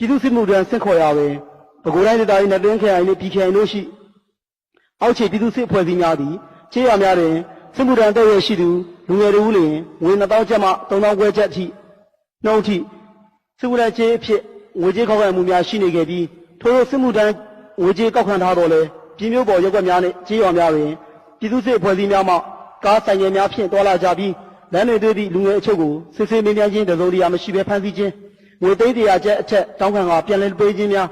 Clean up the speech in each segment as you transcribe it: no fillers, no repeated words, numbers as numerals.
ပြည်သူ့စစ်မှုထမ်းဆင့်ခေါ်ရပဲပဲခူးတိုင်းဒေသကြီးနဲ့တွင်းခရိုင်နဲ့ပြည်ခရိုင်တို့ရှိအောက်ခြေပြည်သူ့စစ်အဖွဲ့အစည်းများသည်ခြေရများတွင်စစ်မှုထမ်းတက်ရရှိသူလူငယ်တွေဦးလျင်ငွေ2000ကျပ်မှ3000ခွဲကျပ်အထိနှုန်းအထိစစ်မှုထမ်းခြေအဖြစ်ငွေကြေးကောက်ခံမှုများရှိနေခဲ့ပြီးထို့စစ်မှုထမ်းငွေကြေးကောက်ခံထားတော့လဲပြည်မျိုးပေါ်ရက်ွက်များနဲ့ခြေရများတွင်ပြည်သူ့စစ်အဖွဲ့အစည်းများမှကားဆိုင်ငယ်များဖြင့်တော်လာကြပြီးလမ်းတွေတွေ့သည့်လူငယ်အချို့ကိုစစ်ဆေးမေးမြန်းခြင်းတစုံတရာမရှိဘဲဖမ်းဆီးခြင်းငွေသိန်း100ကျပ်အထက်တောင်းခံကပြန်လည်ပေးခြင်းများ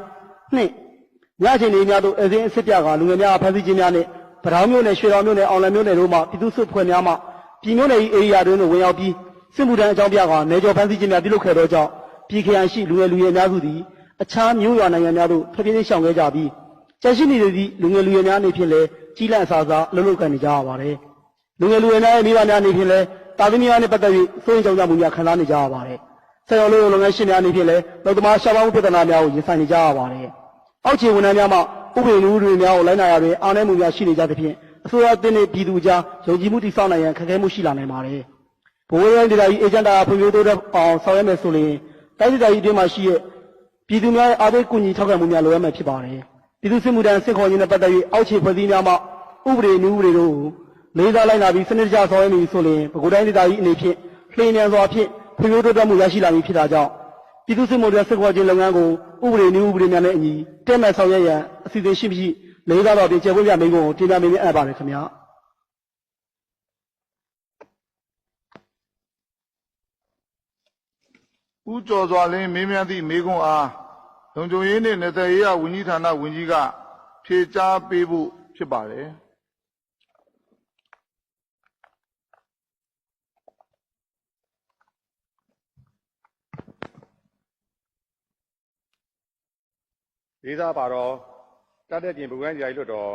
နှင့်ညချိန်တွေများသို့အစင်းအစ်ပြကလူငယ်များဖမ်းဆီးခြင်းများနှင့်ပထောင်မြို့နယ်ရွှေတော်မြို့နယ်အောင်လံမြို့နယ်တို့မှပြည်သူ့စစ်ဖွဲ့များမှပြည်မြို့နယ်၏ဧရိယာတွင်သို့ဝင်ရောက်ပြီးစစ်မှုထမ်းအကြောင်းပြကနေကျော်ဖမ်းဆီးခြင်းများပြုလုပ်ခဲ့သောကြောင့်ပြည်ခရိုင်ရှိလူငယ်လူရွယ်များစုသည်အခြားမြို့ရွာနိုင်ငံများသို့ထွက်ပြေးရှောင်ခဲ့ကြပြီးကျန်ရှိနေသည့်လူငယ်လူရွယ်များအနေဖြင့်လည်းကြီးလန့်အစားစားလှုပ်လှုပ်ကန်နေကြရပါတယ်လူငယ်လူရွယ်များရဲ့မိဘများအနေဖြင့်လည်းတာသမီများနဲ့ပတ်သက်၍စိုးရိမ်ကြောင့်ကြမှုများခံစားနေကြရပါတယ်ဆက်ရော်လုပ်ငန်းရှင်များအနေဖြင့်လည်းလုံသမားရှားပါးမှုပြဿနာများကိုရင်ဆိုင်နေကြရပါတယ်အောက်ခြေဝန်ထမ်းများမှဥပဒေလူတွေများကိုလိုက်နာရတွင်အားနည်းမှုများရှိနေကြသဖြင့်အစိုးရအသင်းနှင့်ပြည်သူကြားယုံကြည်မှုတည်ဆောက်နိုင်ရန်ခက်ခဲမှုရှိလာနိုင်ပါတယ်ဘဝရိုင်းဒေသကြီးအေဂျင့်တာဖွံ့ဖြိုးတိုးတက်အောင်ဆောင်ရွက်မယ်ဆိုရင်တိုင်းဒေသကြီးအတွင်းမှာရှိတဲ့ပြည်သူများရဲ့အားပေးကူညီထောက်ခံမှုများလိုအပ်မယ်ဖြစ်ပါတယ်ပြည်သူ့စစ်မှုထမ်းစစ်ခေါ်ရေးနဲ့ပတ်သက်၍အောက်ခြေဖွဲ့စည်းများမှဥပဒေနည်းဥပဒေတို့လေးစားလိုက်နာပြီးစနစ်တကျဆောင်ရွက်မည်ဆိုရင်ပဲခူးတိုင်းဒေသကြီးအနေဖြင့်လျင်မြန်စွာဖြင့်ဖွံ့ဖြိုးတိုးတက်မှုရရှိလာမည်ဖြစ်တာကြောင့်ပြည်သူ့စစ်မှုထမ်းစစ်ခေါ်ခြင်းလုပ်ငန်းကိုဥပဒေနည်းဥပဒေများနဲ့အညီတည့်မဲ့ဆောင်ရွက်ရန်အစီအစဉ်ရှိမရှိလေးစားတော်ပြင်ကျေပွင့်ပြမိန်းကိုတင်ပြမိန်းအပ်ပါတယ်ခင်ဗျာဦးကျော်စွာလင်းမေးမြန်းသည့်မေးခွန်းအားလုံခြုံရေးနှင့်နယ်စပ်ရေးရာဝန်ကြီးဌာနဝန်ကြီးကဖြေကြားပေးဖို့ဖြစ်ပါတယ်လေးစားပါတော့တတ်တဲ့ပြင်ဗဟိုတိုင်းဒေသကြီးလွှတ်တော်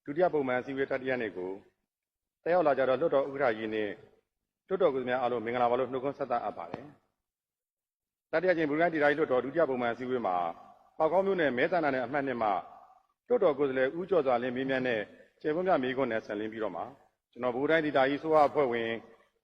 ဒုတိယပုံမှန်အစည်းအဝေးတတိယနေ့ကိုတက်ရောက်လာကြတော့လွှတ်တော်ဥက္ကဋ္ဌကြီးနဲ့လွှတ်တော်ကိုယ်စားလှယ်များအားလုံးမင်္ဂလာပါလို့နှုတ်ခွန်းဆက်သအပ်ပါတယ်တတိယကျင်းဗဟိုတိုင်းဒေသကြီးလွှတ်တော်ဒုတိယပုံမှန်အစည်းအဝေးမှာပေါကောင်းမြို့နယ်မဲဆန္ဒနယ်အမှတ်2မှာလွှတ်တော်ကိုယ်စားလှယ်ဦးကျော်စွာလင်းမေးမြန်းတဲ့ကျေပွန်ပြမေးခွန်းနဲ့ဆက်လင်းပြီးတော့မှာကျွန်တော်ဗဟိုတိုင်းဒေသကြီးစိုးရအဖွဲ့ဝင်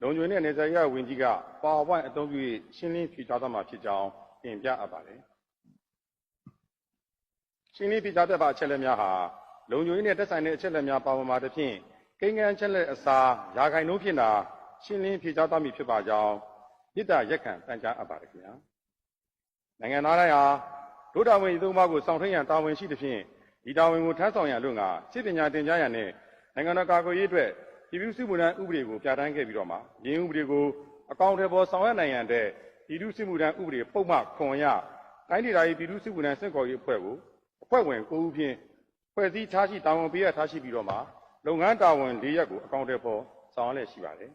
လုံခြုံရေးနဲ့နယ်စပ်ရေးဝန်ကြီးကပါဝိုင်းအသုံးပြုရှင်းလင်းဖြေကြားသွားမှာဖြစ်ကြောင်းတင်ပြအပ်ပါတယ်ရှင်းလင်းပြကြားတတ်ပါအချက်လက်များဟာလုံခြုံရေးနဲ့သက်ဆိုင်တဲ့အချက်လက်များပါဝင်မှာတစ်ဖြင့်ကိန်းဂန်းချက်လက်အစားရာခိုင်နှုန်းဖြင့်သာရှင်းလင်းဖြေကြားသွားမည်ဖြစ်ပါကြောင်းမြစ်တာရက်ခံတန်ကြားအပ်ပါတယ်ခင်ဗျာနိုင်ငံသားတိုင်းဟာဒုတာဝန်ဤသုံးပါးကိုစောင့်ထိန်ရန်တာဝန်ရှိသဖြင့်ဒီတာဝန်ကိုထမ်းဆောင်ရန်လို့ငါစစ်ပညာသင်ကြားရန်နဲ့နိုင်ငံတော်ကာကွယ်ရေးအတွက်ပြည်သူ့စစ်မှုထမ်းဥပဒေကိုပြဋ္ဌာန်းခဲ့ပြီးတော့မှရင်းဥပဒေကိုအကောင့်ထဲပေါ်ဆောင်ရွက်နိုင်ရန်တဲ့ပြည်သူ့စစ်မှုထမ်းဥပဒေပုံမှန်ခွန်ရတိုင်းဒေသကြီးပြည်သူ့စစ်မှုထမ်းစင့်ခေါ်ရေးအဖွဲ့ကိုအဖွဲ့ဝင်9ဦးဖြင့်ဖွဲ့စည်းထားရှိတာဝန်ပေးရထားရှိပြီးတော့မှလုပ်ငန်းတာဝန်၄ရပ်ကိုအကောင့်ထဲပေါ်ဆောင်ရွက်လျက်ရှိပါတယ်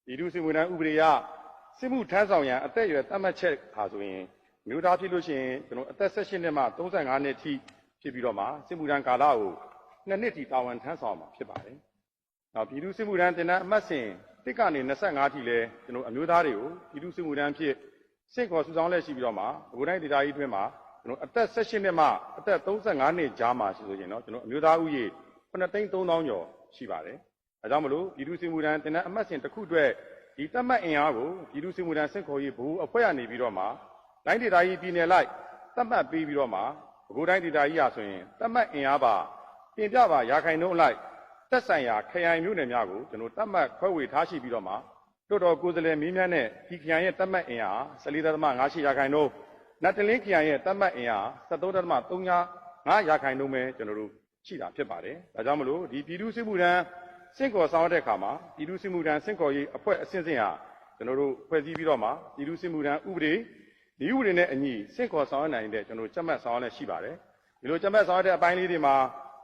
ပြည်သူ့စစ်မှုထမ်းဥပဒေအရစစ်မှုထမ်းဆောင်ရန်အသက်အရွယ်သတ်မှတ်ချက်ဟာဆိုရင်မျိုးသားဖြစ်လို့ရှိရင်ကျွန်တော်အသက်18နှစ်မှ35နှစ်ထိဖြစ်ပြီးတော့မှစစ်မှုထမ်းကာလကို2နှစ်ထိတာဝန်ထမ်းဆောင်မှာဖြစ်ပါတယ်။နောက်ပြည်သူ့စစ်မှုထမ်းတင်တန်းအမှတ်စဉ်1ကနေ25ထိလဲကျွန်တော်အမျိုးသားတွေကိုပြည်သူ့စစ်မှုထမ်းဖြစ်စင့်ခေါ်စုဆောင်းလက်ရှိပြီးတော့မှဘုရားဒေသကြီးအတွင်းမှာကျွန်တော်အသက်18နှစ်မှအသက်35နှစ်ကြားမှာဆိုရင်တော့ကျွန်တော်အမျိုးသားဥယေ9,300,000ကျော်ရှိပါတယ်။ဒါကြောင့်မလို့ပြည်သူ့စစ်မှုထမ်းတင်တန်းအမှတ်စဉ်တစ်ခုအတွက်ဒီတတ်မှတ်အင်အားကိုပြည်သူ့စစ်မှုထမ်းစင့်ခေါ်ရေးဘုအဖွဲ့ကနေပြီးတော့မှတိုင်းဒေသကြီးပြည်နယ်လိုက်သတ်မှတ်ပေးပြီးတော့မှပဲခူးတိုင်းဒေသကြီးရာဆိုရင်သတ်မှတ်အင်အားပါတင်ပြပါရာခိုင်နှုန်းအလိုက်သက်ဆိုင်ရာခရိုင်မြို့နယ်များကိုကျွန်တော်သတ်မှတ်ခွဲဝေထားရှိပြီးတော့မှလွှတ်တော်ကိုယ်စားလှယ်မင်းများနဲ့ဒီခရိုင်ရဲ့သတ်မှတ်အင်အား14.58ရာခိုင်နှုန်းနတ်တလင်းခရိုင်ရဲ့သတ်မှတ်အင်အား73.35ရာခိုင်နှုန်းပဲကျွန်တော်တို့ရှိတာဖြစ်ပါတယ်။ဒါကြောင့်မလို့ဒီပြည်သူ့စစ်မှုထမ်းစင့်ခေါ်ဆောင်တဲ့အခါမှာပြည်သူ့စစ်မှုထမ်းစင့်ခေါ်ရေးအဖွဲ့အဆင့်ဆင့်ဟာကျွန်တော်တို့ဖွဲ့စည်းပြီးတော့မှပြည်သူ့စစ်မှုထမ်းဥပဒေဒီဥပဒေနဲ့အညီစင့်ခေါ်ဆောင်ရနိုင်တဲ့ကျွန်တော်တို့ကြက်မှတ်ဆောင်ရလည်းရှိပါတယ်ဒီလိုကြက်မှတ်ဆောင်ရတဲ့အပိုင်းလေးတွေမှာ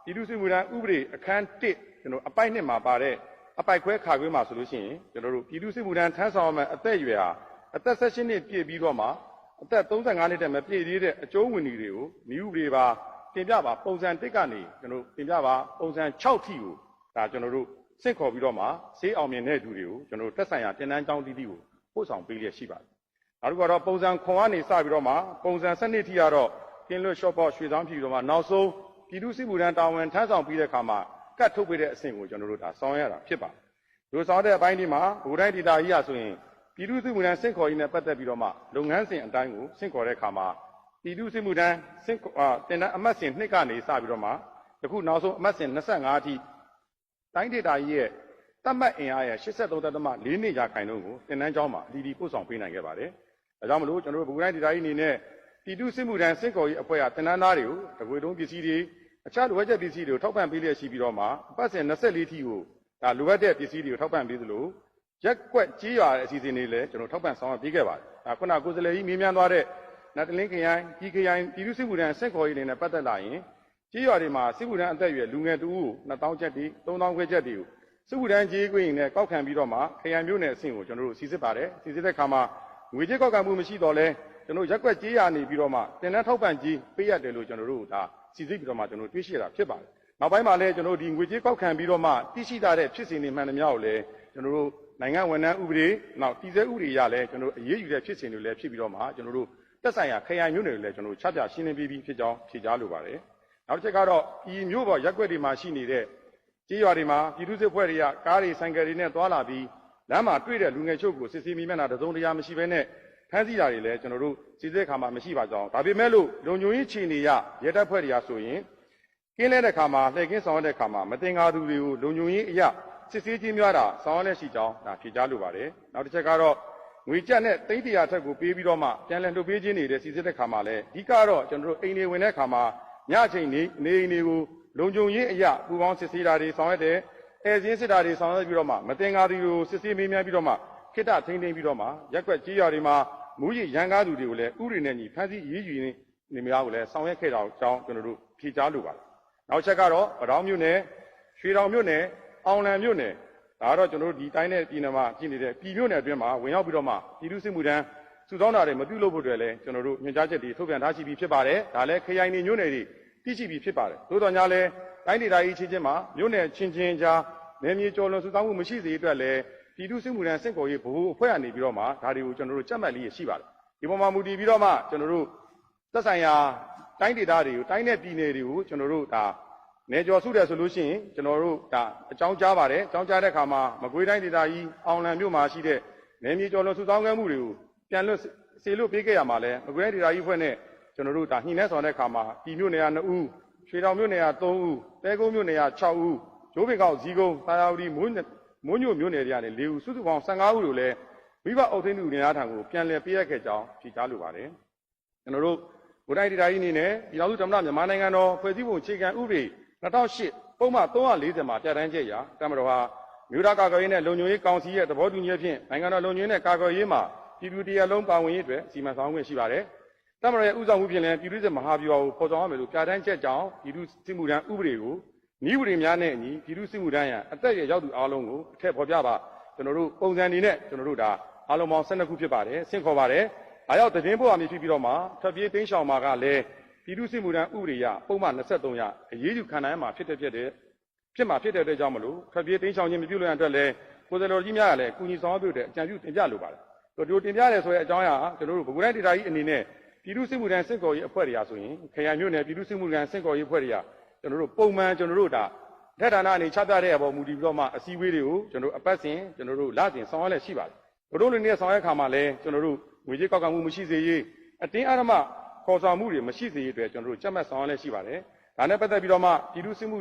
ပြည်သူ့စစ်မှုထမ်းဥပဒေအခန်း1ကျွန်တော်အပိုင်း2မှာပါတဲ့အပိုက်ခွဲခါခွဲမှာဆိုလို့ရှိရင်ကျွန်တော်တို့ပြည်သူ့စစ်မှုထမ်းထမ်းဆောင်ရမယ့်အသက်အရွယ်ဟာအသက်18နှစ်ပြည့်ပြီးတော့မှအသက်35နှစ်တည်းမပြည့်သေးတဲ့အကျိုးဝင်တွေကိုဤဥပဒေပါတင်ပြပါပုံစံ1ကနေကျွန်တော်တင်ပြပါပုံစံ6ထိကိုဒါကျွန်တော်တို့စင့်ခေါ်ပြီးတော့မှဈေးအောင်မြင်တဲ့သူတွေကိုကျွန်တော်တို့တက်ဆိုင်ရာတင်နန်းကျောင်းတီးတီးကိုပို့ဆောင်ပေးလျက်ရှိပါတယ်နောက်တစ်ခုကတော့ပုံစံခွန်ကနေစပြီးတော့မှပုံစံ7ထိကတော့ကင်းလွတ်ရှော့ပေါ့ရွှေဆောင်ပြည်တော့မှနောက်ဆုံးပြည်သူ့စစ်မှုထမ်းတာဝန်ထမ်းဆောင်ပြီးတဲ့အခါမှာကတ်ထုတ်ပေးတဲ့အဆင့်ကိုကျွန်တော်တို့ဒါဆောင်ရတာဖြစ်ပါတယ်။ဒီဆောင်တဲ့အပိုင်းဒီမှာဗဟိုတိုင်းဒေသကြီးရဆိုရင်ပြည်သူ့စစ်မှုထမ်းစင့်ခေါ်ရေးနဲ့ပတ်သက်ပြီးတော့မှလုပ်ငန်းစဉ်အတိုင်းကိုစင့်ခေါ်တဲ့အခါမှာ ပြည်သူ့စစ်မှုထမ်းတင်တန်းအမှတ်စဉ်2ကနေစပြီးတော့မှယခုနောက်ဆုံးအမှတ်စဉ်25အထိတိုင်းဒေသကြီးရဲ့တတ်မှတ်အင်အားရဲ့83.4နေရာခိုင်နှုန်းကိုတင်တန်းကျောင်းမှာအတီးတီးပို့ဆောင်ပေးနိုင်ခဲ့ပါတယ်။ဒါကြောင့်မလို့ကျွန်တော်တို့ဗဟိုတိုင်းဒေသကြီးအနေနဲ့ပြည်သူ့စစ်မှုထမ်းစင့်ခေါ်ရေးအဖွဲ့ကတင်တန်းသားတွေကိုတကွေတုံးပစ္စည်းတွေအခြားလိုအပ်ချက်ပစ္စည်းတွေကိုထောက်ပံ့ပေးလျက်ရှိပြီးတော့မှအပတ်စဉ်24ထိကိုဒါလိုအပ်တဲ့ပစ္စည်းတွေကိုထောက်ပံ့ပေးသလိုရက်ကွက်ကြီးရွာအစီအစဉ်တွေလည်းကျွန်တော်ထောက်ပံ့ဆောင်ရွက်ပေးခဲ့ပါတယ်။ခုနကိုယ်စားလှယ်ကြီးမေးမြန်းသွားတဲ့နတ်တလင်းခရိုင်ပြည်သူ့စစ်မှုထမ်းစင့်ခေါ်ရေးတွေနဲ့ပတ်သက်လာရင်ကြီးရွာတွေမှာစစ်မှုထမ်းအသက်အရွယ်လူငယ်တူကို2000ကျပ်တွေ3000ခွဲကျပ်တွေကိုစစ်မှုထမ်းကြီးကွင်းနဲ့ကောက်ခံပြီးတော့မှခရိုင်မျိုးနယ်အဆင့်ကိုကျွန်တော်တို့စီစစ်ပါတယ်။စီစစ်တဲ့အခါမှာငွေကြေးကောက်ခံမှုမရှိတော့လဲကျွန်တော်ရက်ကွက်ကြီးရွာနေပြီးတော့မှတင်တန်းထောက်ပံ့ကြီးပေးရတယ်လို့ကျွန်တော်တို့ဒါစီစစ်ပြီးတော့မှကျွန်တော်တွေ့ရှိရတာဖြစ်ပါတယ်။နောက်ပိုင်းမှာလည်းကျွန်တော်တို့ဒီငွေကြေးကောက်ခံပြီးတော့မှသိရှိတာတဲ့ဖြစ်စဉ်တွေမှန်သမျှကိုလည်းကျွန်တော်တို့နိုင်ငံဝန်ထမ်းဥပဒေနောက်တည်ဆဲဥပဒေရလည်းကျွန်တော်တို့အရေးယူတဲ့ဖြစ်စဉ်တွေလည်းဖြစ်ပြီးတော့မှကျွန်တော်တို့တက်ဆိုင်ရာခရိုင်မျိုးနယ်တွေလည်းကျွန်တော်တို့ချပြရှင်းလင်းပြီးဖြစ်ကြောင်းဖြေကြားလိုပါတယ်။နောက်တစ်ချက်ကတော့ဒီမျိုးပေါ်ရက်ကွက်တွေမှာရှိနေတဲ့ကြီးရွာတွေမှာပြည်သူ့စစ်ဖွဲ့တွေကကားတွေဆိုင်ကယ်တွေနဲ့သွားလာပြီးလမ်းမှာတွေ့တဲ့လူငယ်ချုပ်ကိုစစ်ဆေးမိမှန်းတာတစုံတရာမရှိဘဲနဲ့ဖမ်းဆီးတာတွေလည်းကျွန်တော်တို့စစ်ဆေးခါမှာမရှိပါကြောင်းဒါပေမဲ့လို့လုံခြုံရေးခြေနေရရဲတပ်ဖွဲ့တွေကဆိုရင်ကင်းလဲတဲ့ခါမှာလှည့်ကင်းဆောင်ရတဲ့ခါမှာမတင်ကားသူတွေကိုလုံခြုံရေးအရာစစ်ဆေးခြင်းများတာဆောင်ရလက်ရှိကြောင်းဒါဖြေကြားလိုပါတယ်။နောက်တစ်ချက်ကတော့ငွေကြက်နဲ့သိန်း100ထက်ကိုပေးပြီးတော့မှပြန်လည်လွှတ်ပေးခြင်းနေတဲ့စီစစ်တဲ့ခါမှာလည်းအဓိကတော့ကျွန်တော်တို့အိမ်တွေဝင်တဲ့ခါမှာညအချိန်နေအိမ်တွေကိုလုံခြုံရေးအရာပူပေါင်းစစ်ဆေးတာတွေဆောင်ရွက်တယ်။အဲစင်းစစ်တာတွေဆောင်ရွက်ပြီးတော့မှမတင်ကားသူတွေကိုစစ်ဆေးမေးမြန်းပြီးတော့မှခိတ္တထိန်းသိမ်းပြီးတော့မှရက်ကွက်ကြီးရွာတွေမှာမူရည်ရန်ကားသူတွေကိုလည်းဥပဒေနဲ့ညီဖမ်းဆီးရေးယူနေများကိုလည်းဆောင်ရွက်ခဲ့တာကြောင်းကျွန်တော်တို့ဖြေကြားလိုပါတယ်။နောက်ချက်ကတော့ဗတောင်းမြို့နယ်ရွှေတောင်မြို့နယ်အောင်လံမြို့နယ်ဒါကတော့ကျွန်တော်တို့ဒီတိုင်းနဲ့ပြည်နယ်မှာပြည်နေတဲ့ပြည်မြို့နယ်အတွင်းမှာဝင်ရောက်ပြီးတော့မှပြည်သူ့စစ်မှုထမ်းစုဆောင်းတာတွေမပြုလုပ်ဖို့အတွက်လည်းကျွန်တော်တို့ညွှန်ကြားချက်တွေထုတ်ပြန်ထားရှိပြီးဖြစ်ပါတယ်။ဒါလည်းခရိုင်နေမြို့နယ်တွေသိရှိပြီးဖြစ်ပါတယ်။သို့တော်ညာလည်းတိုင်းဒေသကြီးချင်းချင်းမှာမြို့နယ်ချင်းချင်းကြားနယ်မြေကျော်လွန်စုဆောင်းမှုမရှိစေအတွက်လည်းပြည်သူ့စစ်မှုထမ်းစင့်ခေါ်ရေးဗဟိုအဖွဲ့အနေပြီးတော့မှဒါတွေကိုကျွန်တော်တို့ကြက်မှတ်လေးရှိပါတယ်။ဒီပေါ်မှာမူတည်ပြီးတော့မှကျွန်တော်တို့သက်ဆိုင်ရာတိုင်းဒေသတွေကိုတိုင်းနဲ့ပြည်နယ်တွေကိုကျွန်တော်တို့ဒါနေကျော်စုတယ်ဆိုလို့ရှိရင်ကျွန်တော်တို့ဒါအကြောင်းကြားပါတယ်အကြောင်းကြားတဲ့အခါမှာမကွေးတိုင်းဒေသကြီးအောင်လံမြို့မှာရှိတဲ့နယ်မြေကျော်လွန်စုဆောင်းခဲ့မှုတွေကိုပြန်လွတ်စေလို့ပေးခဲ့ရမှာလဲမကွေးတိုင်းဒေသကြီးဖွဲ့နဲ့ကျွန်တော်တို့ဒါညှိနှိုင်းဆောင်တဲ့အခါမှာပြည်မြို့နယ်က2ဦးရွှေတောင်မြို့နယ်က3ဦးတဲကုန်းမြို့နယ်က6ဦးဂျိုးပင်ကောက်ဇီးကုန်းသာယာဝတီမိုးညိုမြို့နယ်တွေကနေ4ဦးစုစုပေါင်း15ဦးတို့လည်းမိဘအုပ်ထိန်းသူနေရာထံကိုပြန်လည်ပေးရခဲ့ကြောင်းဖြေကြားလိုပါတယ်ကျွန်တော်တို့ဗိုလ်တိုင်းဒေသကြီးအနေနဲ့ပြည်ထောင်စုသမ္မတမြန်မာနိုင်ငံတော်ဖွဲ့စည်းပုံအခြေခံဥပဒေ2008ပုံမှန်340မှာပြဋ္ဌာန်းချက်အရတပ်မတော်ဟာမြို့သားကာကွယ်ရေးနဲ့လုံခြုံရေးကောင်စီရဲ့သဘောတူညီချက်ဖြင့်နိုင်ငံတော်လုံခြုံရေးနဲ့ကာကွယ်ရေးမှာပြည်သူတရားလုံးပါဝင်ရေးအတွက်စီမံဆောင်ရွက်ခွင့်ရှိပါတယ်။တပ်မတော်ရဲ့ဥဆောင်မှုဖြင့်လည်းပြည်သူ့စစ်မဟာဗျူဟာကိုဖော်ဆောင်ရမယ်လို့ပြဋ္ဌာန်းချက်ကြောင့်ပြည်သူ့စစ်မှုထမ်းဥပဒေကိုနည်းဥပဒေများနဲ့အညီပြည်သူ့စစ်မှုထမ်းရန်အသက်အရွယ်ရောက်သူအားလုံးကိုအထက်ဖော်ပြပါကျွန်တော်တို့ပုံစံအနေနဲ့ကျွန်တော်တို့ဒါအားလုံးပေါင်း12ခုဖြစ်ပါတယ်ဆင့်ခေါ်ပါတယ်။ဒါရောက်သတင်းပို့အမည်ဖြစ်ပြီးတော့မှထပ်ပြေးသိမ်းရှောင်မှာကလည်းပြည်သူ့စစ်မှုထမ်းဥပဒေရပုံမှန်23ရအရေးယူခံနိုင်မှာဖြစ်တဲ့အတွက်ကြောင့်မလို့ထပ်ပြေးသိမ်းရှောင်ခြင်းမပြုလုပ်ရန်အတွက်လည်းကိုယ်စားလှယ်ကြီးများကလည်းကုညီဆောင်ရွက်ပြုတဲ့အကြံပြုတင်ပြလိုပါတယ်။တို့တင်ပြရဲဆိုတဲ့အကြောင်းအရာကျွန်တော်တို့ဗဟိုတိုင်းဒေသကြီးအနေနဲ့ပြည်သူ့စစ်မှုထမ်းစင့်ခေါ်ရေးအဖွဲ့တွေရာဆိုရင်ခရိုင်မြို့နယ်ပြည်သူ့စစ်မှုထမ်းစင့်ခေါ်ရေးအဖွဲ့တွေကကျွန်တော်တို့ပုံမှန်ကျွန်တော်တို့ဒါထက်ဌာနအနေချပြတဲ့အပေါ်မူတည်ပြီးတော့မှအစည်းအဝေးတွေကိုကျွန်တော်တို့အပတ်စဉ်ကျွန်တော်တို့လစဉ်ဆောင်ရွက်လက်ရှိပါတယ်။တို့လူတွေနဲ့ဆောင်ရွက်ခါမှာလည်းကျွန်တော်တို့ငွေကြေးကောက်ခံမှုမရှိစေရေးအတင်းအဓမ္မခေါ်ဆောင်မှုတွေမရှိစေရေးအတွက်ကျွန်တော်တို့ကြက်မှတ်ဆောင်ရွက်လက်ရှိပါတယ်။ဒါနဲ့ပတ်သက်ပြီးတော့မှပြည်သူ့စစ်မှု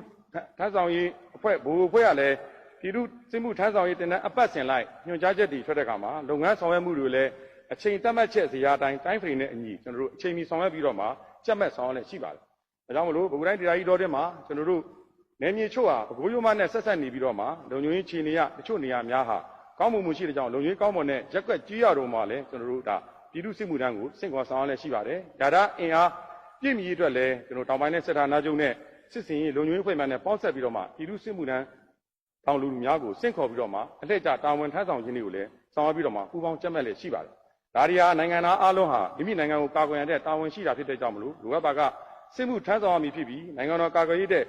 ထမ်းဆောင်ရေးအဖွဲ့ဘိုလ်အဖွဲ့ကလည်းပြည်သူ့စစ်မှုထမ်းဆောင်ရေးတင်တဲ့အပတ်စဉ်လိုက်ညွှန်ကြားချက်တွေထွက်တဲ့အခါမှာလုပ်ငန်းဆောင်ရွက်မှုတွေလည်းအချိန်သတ်မှတ်ချက်ဇယားတိုင်းတိုင်းဖရီနဲ့အညီကျွန်တော်တို့အချိန်မီဆောင်ရွက်ပြီးတော့မှကြက်မှတ်ဆောင်ရွက်လက်ရှိပါတယ်။ဒါကြောင့်မလို့ဗဟိုတိုင်းဒေသကြီးတော်တဲ့မှာကျွန်တော်တို့နယ်မြေချို့ဟာပဲခူးရိုးမနဲ့ဆက်ဆက်နေပြီးတော့မှလုံခြုံရေးခြေနေရတချို့နေရာများဟာကောင်းမှုရှိတဲ့ကြောင့်လုံခြုံရေးကောင်းမွန်တဲ့ရက်ကွက်ကြီးရတော်မှာလည်းကျွန်တော်တို့ဒါပြည်သူ့စစ်မှုထမ်းကိုစင့်ခေါ်ဆောင်ရလက်ရှိပါတယ်။ဒါအင်အားပြည့်မီအတွက်လည်းကျွန်တော်တောင်ပိုင်းနဲ့စစ်ဌာနချုပ်နဲ့စစ်စင်ရေးလုံခြုံရေးဖွဲ့မှန်းနဲ့ပေါင်းဆက်ပြီးတော့မှပြည်သူ့စစ်မှုထမ်းတောင်လူများကိုစင့်ခေါ်ပြီးတော့မှအလှည့်ကျတာဝန်ထမ်းဆောင်ခြင်းတွေကိုလည်းဆောင်ရွက်ပြီးတော့မှပူးပေါင်းကြက်မှတ်လက်ရှိပါတယ်။ဒါတွေဟာနိုင်ငံသားအားလုံးဟာမိမိနိုင်ငံကိုကာကွယ်ရတဲ့တာဝန်ရှိတာဖြစ်တဲ့ကြောင့်မလို့လူဝက်ပါကစစ်မှုထမ်းဆောင်ရမည်ဖြစ်ပြီးနိုင်ငံတော်ကာကွယ်ရေးတဲ့အ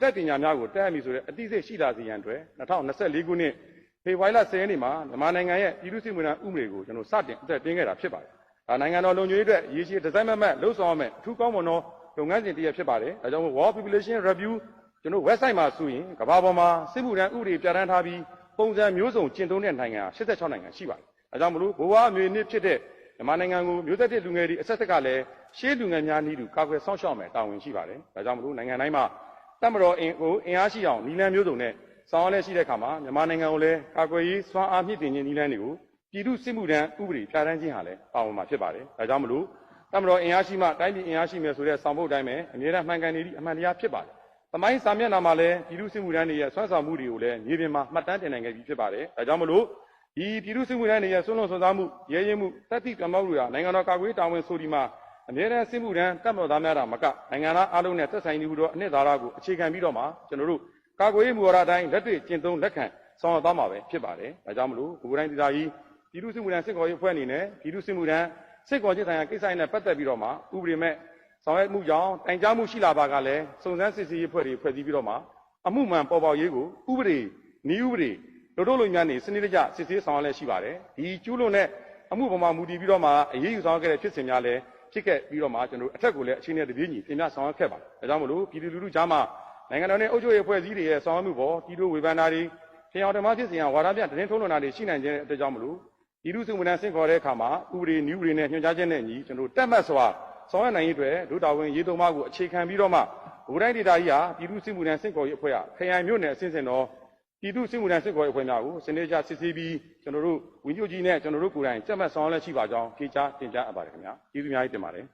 တက်ပညာများကိုတက်အပ်မည်ဆိုတဲ့အသိစိတ်ရှိလာစေရန်အတွက်2024ခုနှစ်ဖေဖော်ဝါရီလ10ရက်နေ့မှာမြန်မာနိုင်ငံရဲ့ပြည်သူ့စစ်မှုထမ်းဥပဒေကိုကျွန်တော်စတင်အသက်သွင်းခဲ့တာဖြစ်ပါတယ်။ဒါနိုင်ငံတော်လုံခြုံရေးအတွက်ရည်ရှိဒီဇိုင်းမတ်လှုပ်ဆောင်ရမယ်အထူးကောင်းမွန်သောလုပ်ငန်းစဉ်တစ်ရပ်ဖြစ်ပါတယ်။ဒါကြောင့် World Population Review ကျွန်တော် website မှာဆိုရင်ကမ္ဘာပေါ်မှာစစ်မှုထမ်းဥပဒေပြဋ္ဌာန်းထားပြီးပုံစံမျိုးစုံကျင့်သုံးတဲ့နိုင်ငံ86နိုင်ငံရှိပါတယ်။ဒါကြောင့်မလို့ဘဝအမျိုးနည်းဖြစ်တဲ့ မြန်မာနိုင်ငံကိုမျိုးသက်တဲ့လူငယ်တွေအဆက်ဆက်ကလည်းရှေးလူငယ်များနည်းတူကာကွယ်ဆောင်ရှောက်မယ်တာဝန်ရှိပါတယ်။ဒါကြောင့်မလို့နိုင်ငံတိုင်းမှာတပ်မတော်အင်အားရှိအောင်နည်းလမ်းမျိုးစုံနဲ့ဆောင်ရွက်ရှိတဲ့အခါမှာမြန်မာနိုင်ငံကိုလည်းကာကွယ်ရေးစွမ်းအားမြင့်တင်ခြင်းနည်းလမ်းတွေကိုပြည်သူ့စစ်မှုထမ်းဥပဒေပြဋ္ဌာန်းခြင်းဟာလည်းပါဝင်မှာဖြစ်ပါတယ်။ဒါကြောင့်မလို့တပ်မတော်အင်အားရှိမှတိုင်းပြည်အင်အားရှိမယ်ဆိုတဲ့ဆောင်ပုဒ်တိုင်းပဲအမြဲတမ်းမှန်ကန်နေသည့်အမှန်တရားဖြစ်ပါတယ်။သမိုင်းစာမျက်နှာမှာလည်းပြည်သူ့စစ်မှုထမ်းတွေရဲ့ဆွမ်းဆောင်မှုတွေကိုလည်းမြေပြင်မှာမှတ်တမ်းတင်နိုင်ခဲ့ပြီးဖြစ်ပါတယ်။ဒါကြောင့်မလို့ဒီပြည်သူ့စစ်မှုထမ်းတွေရဲ့ဆွမ်းလွန်ဆွမ်းစားမှုရဲရဲမှုတတိကံမောက်တွေဟာနိုင်ငံတော်ကာကွယ်တာဝန်ဆိုဒီမှာအမြဲတမ်းစစ်မှုထမ်းတပ်မတော်သားများတာမကနိုင်ငံသားအားလုံးနဲ့သက်ဆိုင်နေမှုတော့အနှစ်သာရကိုအခြေခံပြီးတော့မှကျွန်တော်တို့ကာကွယ်ရေးမူဝါဒအတိုင်းလက်တွေ့ကျင့်သုံးလက်ခံဆောင်ရွက်သွားမှာပဲဖြစ်ပါတယ်။ဒါကြောင့်မလို့ဒီကိုယ်တိုင်းဒေသကြီးပြည်သူ့စစ်မှုထမ်းစစ်ကော်ရေးအဖွဲ့အနေနဲ့ပြည်သူ့စစ်မှုထမ်းစစ်ကော်ရေးဆိုင်ရာကိစ္စနဲ့ပတ်သက်ပြီးတော့မှဥပဒေမဲ့ဆောင်ရွက်မှုကြောင့်တိုင်ကြားမှုရှိလာပါကလည်းစုံစမ်းစစ်ဆေးရေးအဖွဲ့တွေဖွဲ့စည်းပြီးတော့မှအမှုမှန်ပေါ်ပေါက်ရေးကိုဥပဒေနည်းဥပဒေတို့လိုများနေစနစ်တကျစစ်ဆေးဆောင်ရွက်လည်းရှိပါတယ်။ဒီကျူးလွန်တဲ့အမှုပေါ်မှာမူတည်ပြီးတော့မှအရေးယူဆောင်ရွက်ခဲ့တဲ့ဖြစ်စဉ်များလည်းဖြစ်ခဲ့ပြီးတော့မှကျွန်တော်တို့အထက်ကိုလည်းအခြေအနေတပြေးညီတင်ပြဆောင်ရွက်ခဲ့ပါတယ်။ဒါကြောင့်မလို့ပြည်သူလူထုကြားမှာနိုင်ငံတော်နဲ့အုပ်ချုပ်ရေးအဖွဲ့အစည်းတွေရဲ့ဆောင်ရွက်မှုပေါ်ဒီလိုဝေဖန်တာတွေထင်အောင်ဓမ္မဖြစ်စဉ်ဟာဝါဒပြသတင်းထုတ်လွှင့်တာတွေရှိနိုင်တဲ့အတွက်ကြောင့်မလို့ပြည်သူ့စစ်မှုထမ်းဆင့်ခေါ်တဲ့အခါမှာဥပဒေနည်းဥပဒေနဲ့ညွှန်ကြားချက်နဲ့အညီကျွန်တော်တို့တက်မှတ်စွာဆောင်ရွက်နိုင်ရေးအတွက်ဒုတာဝန်ရေးသုံးပါးကိုအခြေခံပြီးတော့မှဗိုလ်တိုင်းဒေသကြီးဟာပြည်သူ့စစ်မှုထမ်းဆင့်ခေါ်ရေးအဖွဲ့ဟာခရိုင်မြို့နယ်အဆင့်ဆင့်သောပြည်သူ့စစ်မှုထမ်းစစ်ကော်ရေးအဖွဲ့များကိုစနစ်ကျစစ်ဆေးပြီးကျွန်တော်တို့ဝန်ကြီးချုပ်ကြီးနဲ့ကျွန်တော်တို့ကိုယ်တိုင်ကြက်မှတ်ဆောင်ရွက်ရှိပါကြောင်းကြေကြားတင်ပြအပ်ပါတယ်ခင်ဗျာကျေးဇူးများကြီးတင်ပါတယ်